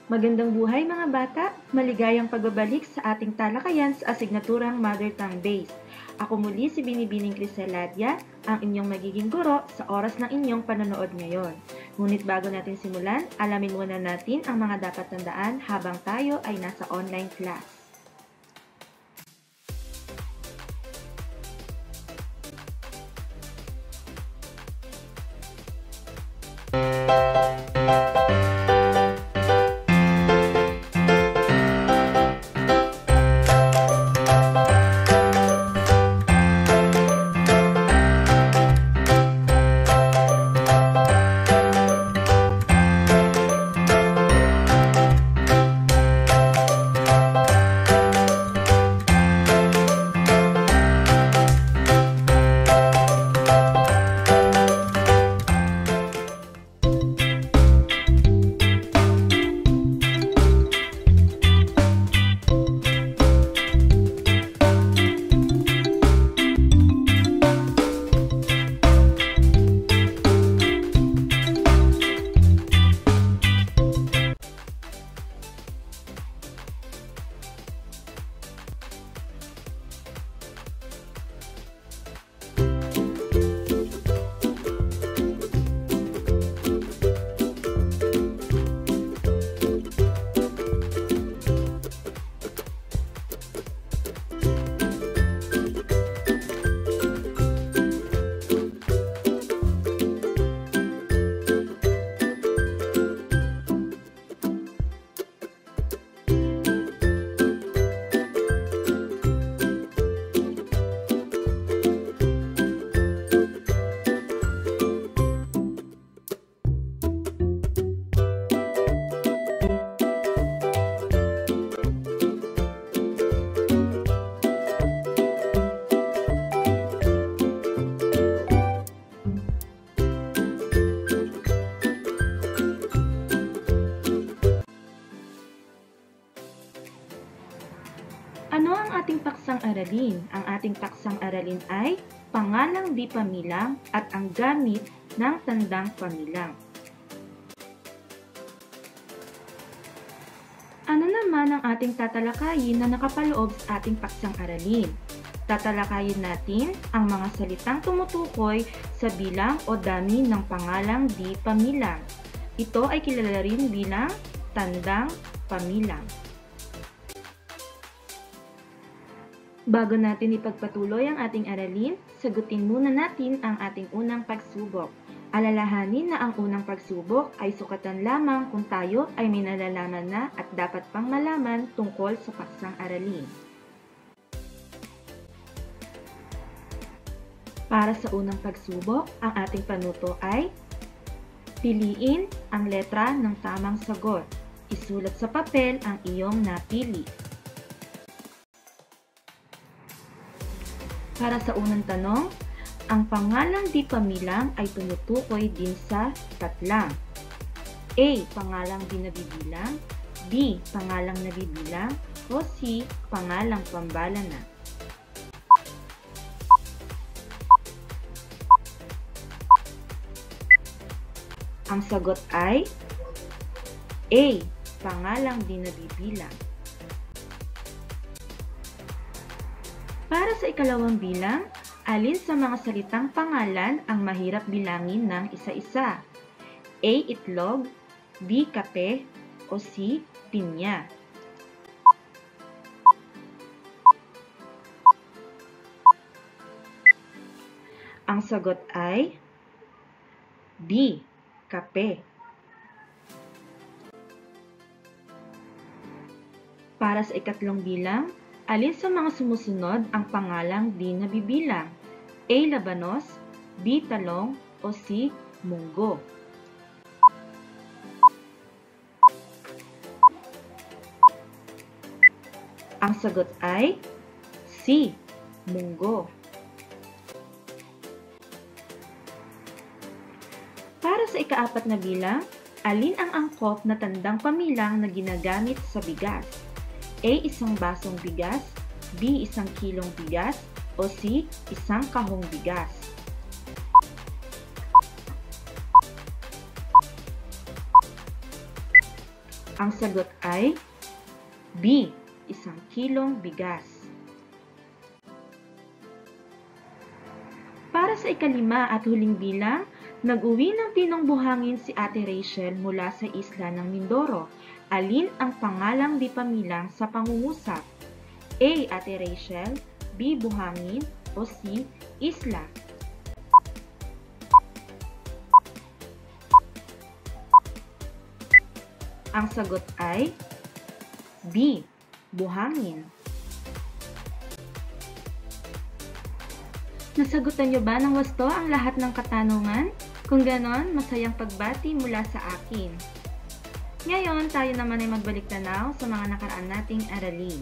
Magandang buhay mga bata! Maligayang pagbabalik sa ating talakayan sa asignaturang Mother Tongue Base. Ako muli si Binibining Criseladia, ang inyong magiging guro sa oras ng inyong panonood ngayon. Ngunit bago natin simulan, alamin muna natin ang mga dapat tandaan habang tayo ay nasa online class. Ano ang ating paksang aralin? Ang ating paksang aralin ay pangalang di pamilang at ang gamit ng tandang pamilang. Ano naman ang ating tatalakayin na nakapaloob sa ating paksang aralin? Tatalakayin natin ang mga salitang tumutukoy sa bilang o dami ng pangalang di pamilang. Ito ay kilala rin bilang tandang pamilang. Bago natin ipagpatuloy ang ating aralin, sagutin muna natin ang ating unang pagsubok. Alalahanin na ang unang pagsubok ay sukatan lamang kung tayo ay may nalalaman na at dapat pang malaman tungkol sa paksang aralin. Para sa unang pagsubok, ang ating panuto ay piliin ang letra ng tamang sagot. Isulat sa papel ang iyong napili. Para sa unang tanong, ang pangalang di pamilang ay tumutukoy din sa tatlang. A. Pangalang di nabibilang, B. Pangalang nabibilang, o C. Pangalang pambala na. Ang sagot ay A. Pangalang di nabibilang. Para sa ikalawang bilang, alin sa mga salitang pangalan ang mahirap bilangin ng isa-isa? A. Itlog, B. Kape, o C. Pinya. Ang sagot ay B. Kape. Para sa ikatlong bilang, alin sa mga sumusunod ang pangalang di nabibilang? A. Labanos, B. Talong, o C. Munggo. Ang sagot ay C. Munggo. Para sa ikaapat na bilang, alin ang angkop na tandang pamilang na ginagamit sa bigas? A. Isang basong bigas, B. Isang kilong bigas, o C. Isang kahong bigas. Ang sagot ay B. 1 kilong bigas. Para sa ikalima at huling bilang, nag-uwi ng pinong buhangin si Ate Rachel mula sa isla ng Mindoro. Alin ang pangalang di pamilang sa pangungusap? A. Ate Rachel, B. Buhangin, o C. Isla? Ang sagot ay B. Buhangin. Nasagutan niyo ba ng wasto ang lahat ng katanungan? Kung ganon, masayang pagbati mula sa akin. Ngayon, tayo naman ay magbalik tanaw sa mga nakaraan nating aralin.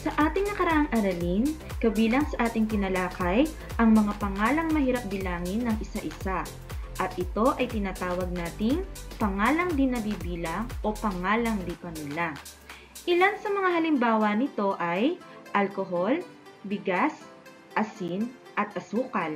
Sa ating nakaraang aralin, kabilang sa ating tinalakay ang mga pangalang mahirap bilangin ng isa-isa. At ito ay tinatawag nating pangalang di nabibilang o pangalang di pamilang. Ilan sa mga halimbawa nito ay alkohol, bigas, asin, at asukal.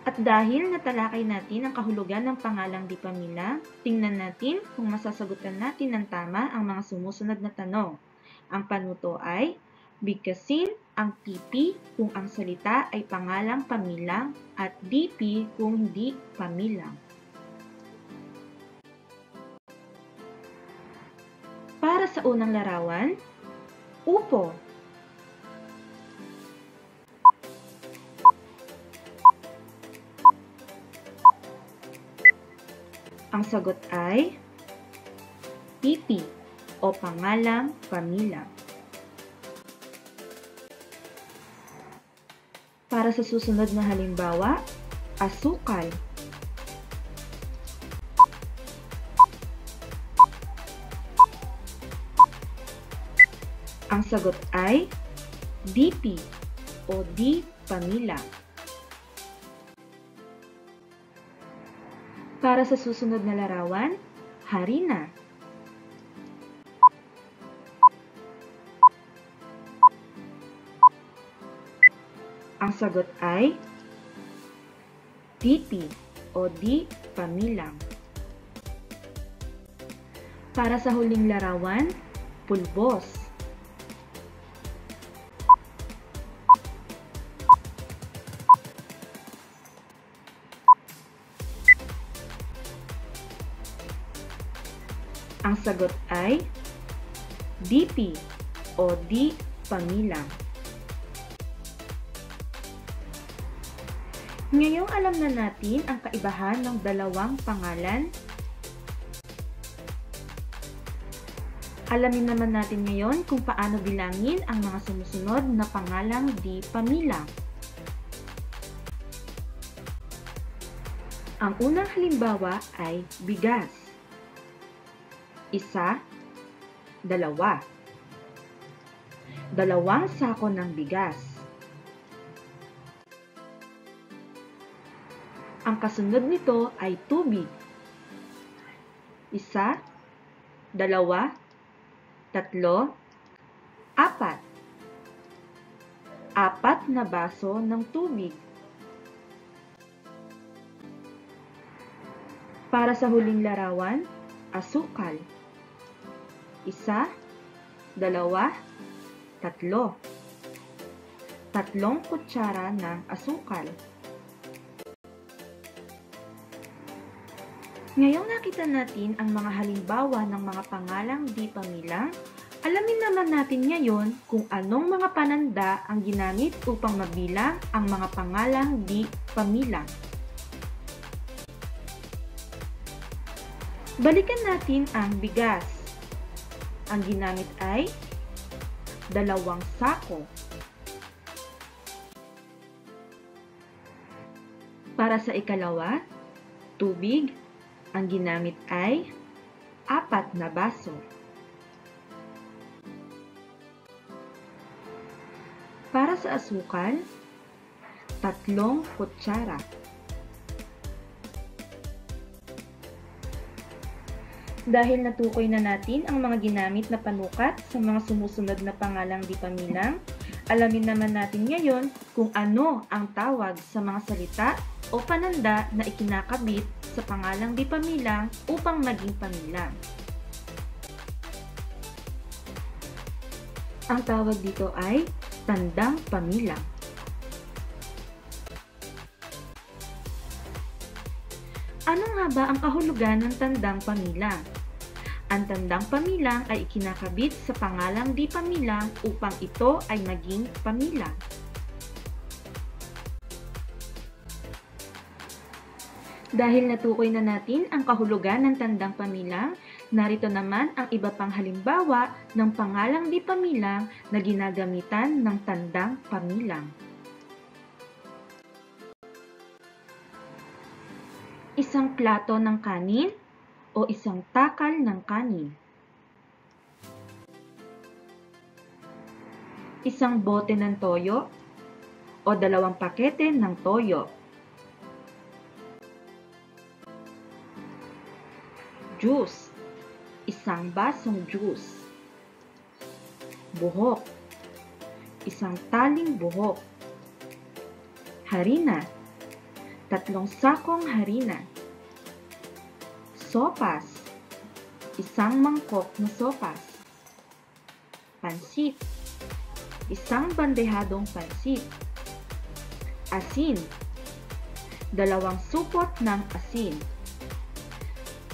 At dahil natalakay natin ang kahulugan ng pangalang di pamilang, tingnan natin kung masasagutan natin ng tama ang mga sumusunod na tanong. Ang panuto ay, bigkasin ang PP kung ang salita ay pangalang pamilang at DP kung hindi pamilang. Para sa unang larawan, upo. Ang sagot ay PP o pangalang pamilang. Para sa susunod na halimbawa, asukal. Ang sagot ay DP o di pamilang. Para sa susunod na larawan, harina. Ang sagot ay DP o di pamilang. Para sa huling larawan, pulbos. Ang sagot ay DP o di pamilang. Ngayong alam na natin ang kaibahan ng dalawang pangalan, alamin naman natin ngayon kung paano bilangin ang mga sumusunod na pangalang di pamilang. Ang unang halimbawa ay bigas. 1, 2. 2 sako ng bigas. Ang kasunod nito ay tubig. 1, 2, 3, 4. 4 na baso ng tubig. Para sa huling larawan, asukal. 1, 2, 3. 3 kutsara ng asukal. Ngayong nakita natin ang mga halimbawa ng mga pangalang di pamilang, alamin naman natin ngayon kung anong mga pananda ang ginamit upang mabilang ang mga pangalang di pamilang. Balikan natin ang bigas. Ang ginamit ay 2 sako. Para sa ikalawa, tubig. Ang ginamit ay 4 na baso. Para sa asukal, 3 kutsara. Dahil natukoy na natin ang mga ginamit na panukat sa mga sumusunod na pangalang di pamilang, alamin naman natin ngayon kung ano ang tawag sa mga salita o pananda na ikinakabit sa pangalang di pamilang upang maging pamilang. Ang tawag dito ay tandang pamilang. Ano nga ba ang kahulugan ng tandang pamilang? Ang tandang pamilang ay ikinakabit sa pangalang di pamilang upang ito ay maging pamilang. Dahil natukoy na natin ang kahulugan ng tandang pamilang, narito naman ang iba pang halimbawa ng pangalang di pamilang na ginagamitan ng tandang pamilang. Isang plato ng kanin o isang takal ng kanin. Isang bote ng toyo o 2 pakete ng toyo. Juice, isang basong juice. Buhok, isang taling buhok. Harina, 3 sakong harina. Sopas, isang mangkok na sopas. Pansit, isang bandehadong pansit. Asin, 2 supot ng asin.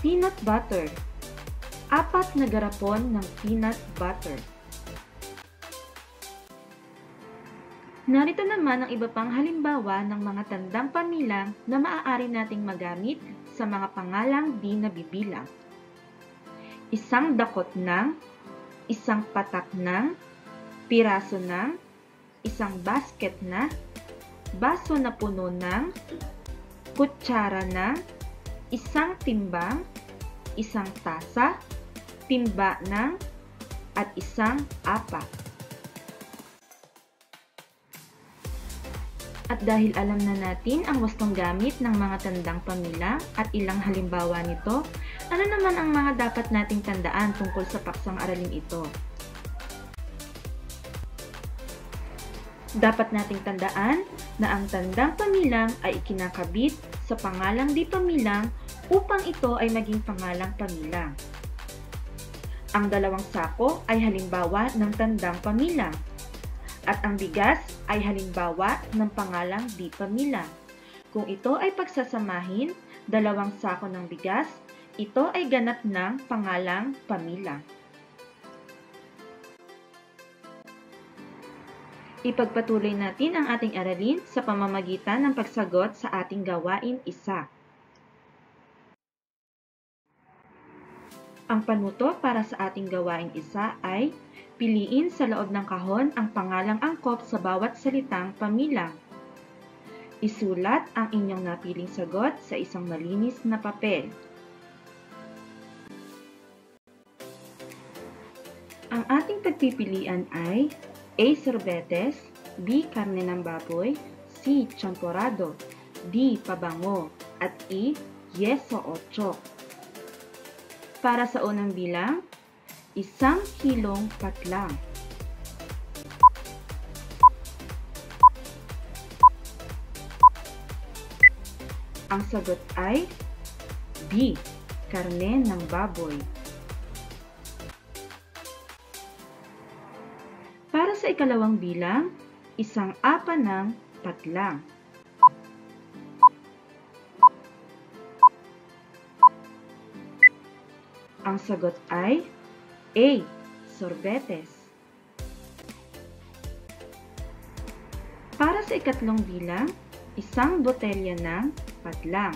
Peanut butter, 4 na garapon ng peanut butter. Narito naman ang iba pang halimbawa ng mga tandang pamilang na maaari nating magamit sa mga pangalang di nabibilang. Isang dakot ng, isang patak ng, piraso ng, isang basket na, baso na puno ng, kutsara ng, isang timbang, isang tasa, timba ng, at isang apak. At dahil alam na natin ang wastong gamit ng mga tandang pamilang at ilang halimbawa nito, ano naman ang mga dapat nating tandaan tungkol sa paksang aralin ito? Dapat nating tandaan na ang tandang pamilang ay ikinakabit sa pangalang di pamilang upang ito ay maging pangalang pamilang. Ang 2 sako ay halimbawa ng tandang pamilang. At ang bigas ay halimbawa ng pangalang di pamilang. Kung ito ay pagsasamahin, 2 sako ng bigas, ito ay ganap ng pangalang pamilang. Ipagpatuloy natin ang ating aralin sa pamamagitan ng pagsagot sa ating gawain 1. Ang panuto para sa ating gawain 1 ay piliin sa loob ng kahon ang pangalang angkop sa bawat salitang pamilang. Isulat ang inyong napiling sagot sa isang malinis na papel. Ang ating pagpipilian ay A. Sorbetes, B. Karne ng baboy, C. Champorado, D. Pabango, at E. Yeso o chok. Para sa unang bilang, 1 kilong patlang. Ang sagot ay B. Karne ng baboy. Para sa ikalawang bilang, 1 apa ng patlang. Ang sagot ay A. Sorbetes. Para sa ikatlong bilang, 1 botelya ng patlang.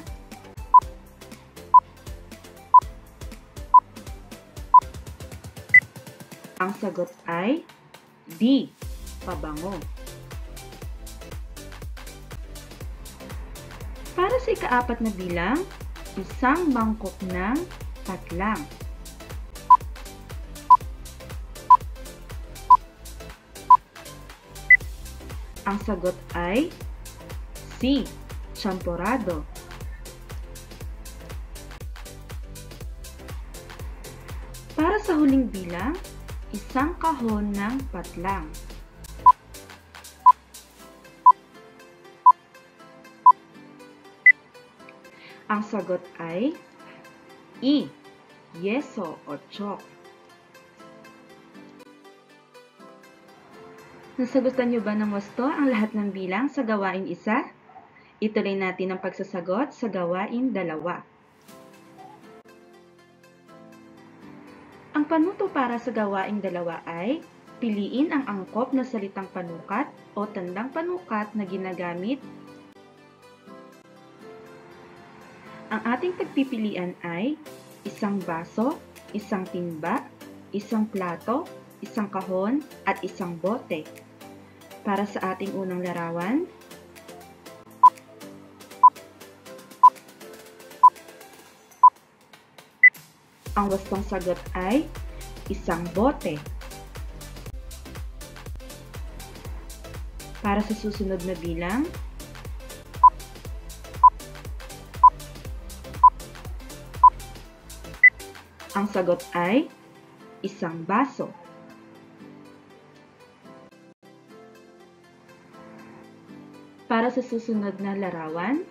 Ang sagot ay D. Pabango. Para sa ika-4 na bilang, 1 mangkok ng patlang. Ang sagot ay C. Champorado. Para sa huling bilang, 1 kahon ng patlang. Ang sagot ay E. Yeso o chalk. Nasagutan niyo ba ng wasto ang lahat ng bilang sa gawain 1? Ituloy natin ang pagsasagot sa gawain 2. Ang panuto para sa gawain 2 ay piliin ang angkop na salitang panukat o tandang panukat na ginagamit. Ang ating pagpipilian ay isang baso, isang timba, isang plato, isang kahon, at isang bote. Para sa ating unang larawan, ang wastong sagot ay isang bote. Para sa susunod na bilang, ang sagot ay isang baso. Para sa susunod na larawan,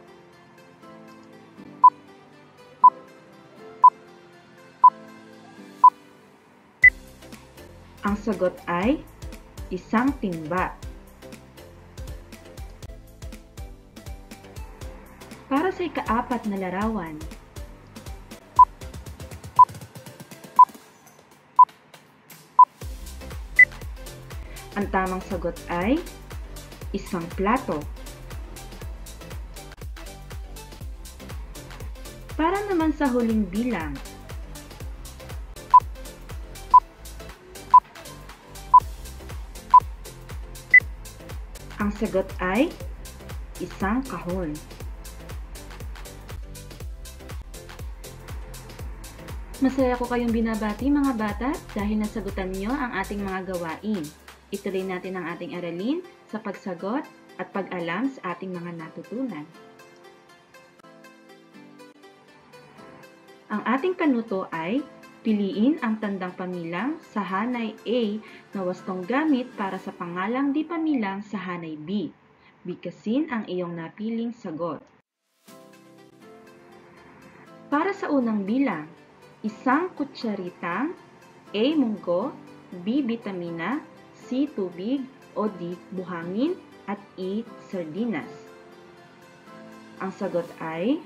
ang sagot ay isang timba. Para sa ika-4 na larawan, ang tamang sagot ay isang plato. Para naman sa huling bilang, ang sagot ay isang kahon. Masaya ko kayong binabati mga bata dahil nasagutan nyo ang ating mga gawain. Ituloy natin ang ating aralin sa pagsagot at pag-alam sa ating mga natutunan. Ang ating panuto ay piliin ang tandang pamilang sa hanay A na wastong gamit para sa pangalang di pamilang sa hanay B. Bigkasin ang iyong napiling sagot. Para sa unang bilang, isang kutsaritang A. Munggo, B. Bitamina, C. Tubig, o D. Buhangin, at E. Sardinas. Ang sagot ay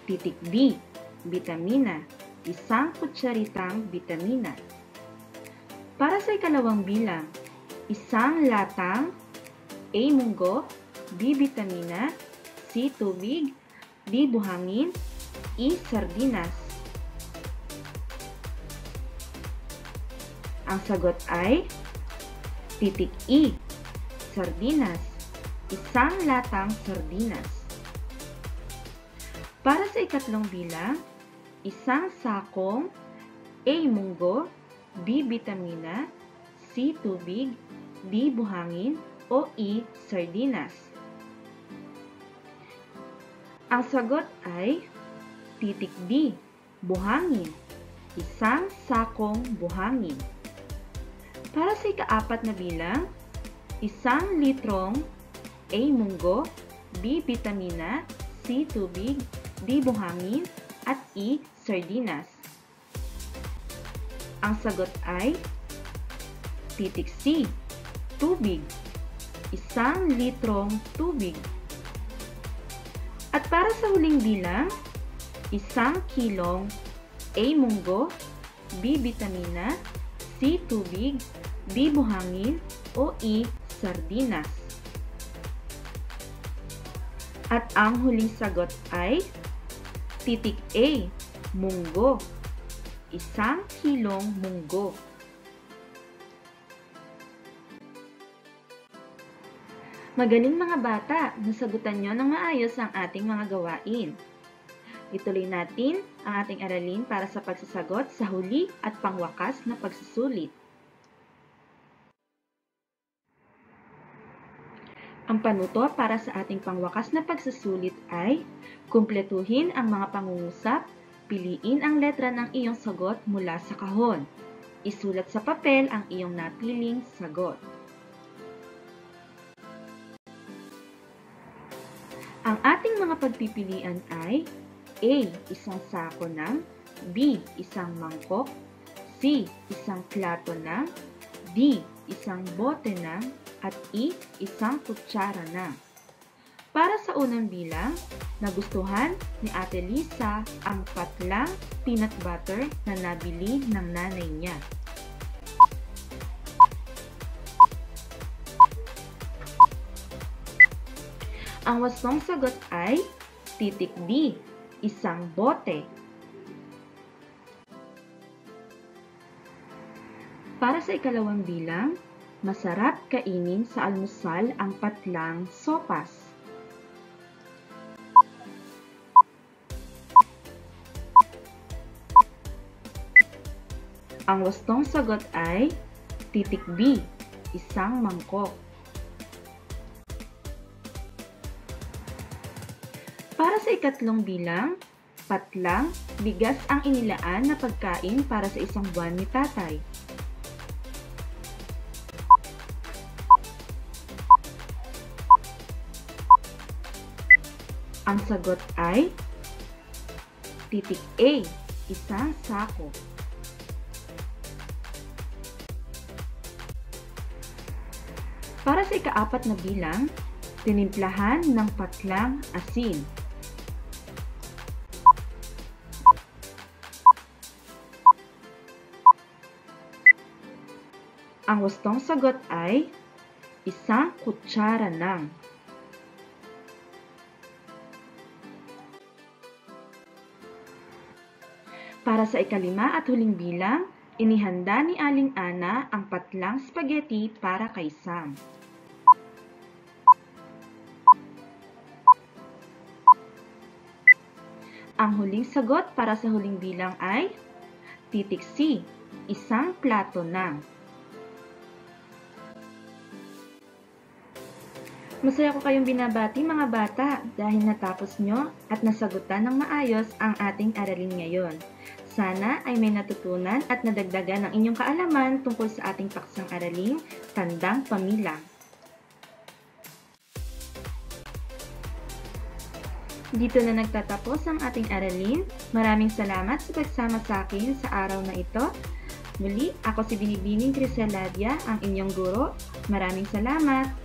titik B. Bitamina, isang kutsaritang bitamina. Para sa ikalawang bilang, isang latang A. Munggo, B. Bitamina, C. Tubig, D. Buhangin, E. Sardinas. Ang sagot ay titik E. Sardinas, isang latang sardinas. Para sa ikatlong bilang, isang sakong A. Munggo, B. Bitamina, C. Tubig, D. Buhangin, o E. Sardinas. Ang sagot ay titik D. Buhangin, isang sakong buhangin. Para sa ika-4 na bilang, isang litrong A. Munggo, B. Bitamina, C. Tubig, D. Buhangin, at E. Sardinas. Ang sagot ay titik C. Tubig, isang litrong tubig. At para sa huling bilang, isang kilong A. Munggo, B. Bitamina, C. Tubig, D. Buhangin, o E. Sardinas. At ang huling sagot ay titik A. Munggo, isang kilong munggo. Magaling mga bata, nasagutan nyo ng maayos ang ating mga gawain. Ituloy natin ang ating aralin para sa pagsasagot sa huli at pangwakas na pagsusulit. Ang panuto para sa ating pangwakas na pagsusulit ay kumpletuhin ang mga pangungusap, piliin ang letra ng iyong sagot mula sa kahon. Isulat sa papel ang iyong napiling sagot. Ang ating mga mga pagpipilian ay A. Isang sako ng, B. Isang mangkok, C. Isang plato ng, D. Isang bote ng, at E. Isang kutsara ng. Para sa unang bilang, nagustuhan ni Ate Lisa ang patlang peanut butter na nabili ng nanay niya. Ang wastong sagot ay titik D, isang bote. Para sa ikalawang bilang, masarap kainin sa almusal ang patlang sopas. Ang wastong sagot ay titik B, isang mangkok. Para sa ikatlong bilang, patlang, bigas ang inilaan na pagkain para sa isang buwan ni tatay. Ang sagot ay titik A, isang sako. Para sa ikaapat na bilang, tinimplahan ng patlang asin. Ang wastong sagot ay isang kutsara ng. Para sa ikalima at huling bilang, inihanda ni Aling Ana ang patlang spaghetti para kay Sam. Ang huling sagot para sa huling bilang ay titik C, isang plato ng. Masaya ko kayong binabati mga bata dahil natapos nyo at nasagutan ng maayos ang ating aralin ngayon. Sana ay may natutunan at nadagdagan ang inyong kaalaman tungkol sa ating paksang araling Tandang Pamilang. Dito na nagtatapos ang ating aralin. Maraming salamat sa pagsama sa akin sa araw na ito. Muli, ako si Binibining Criseladia, ang inyong guro. Maraming salamat!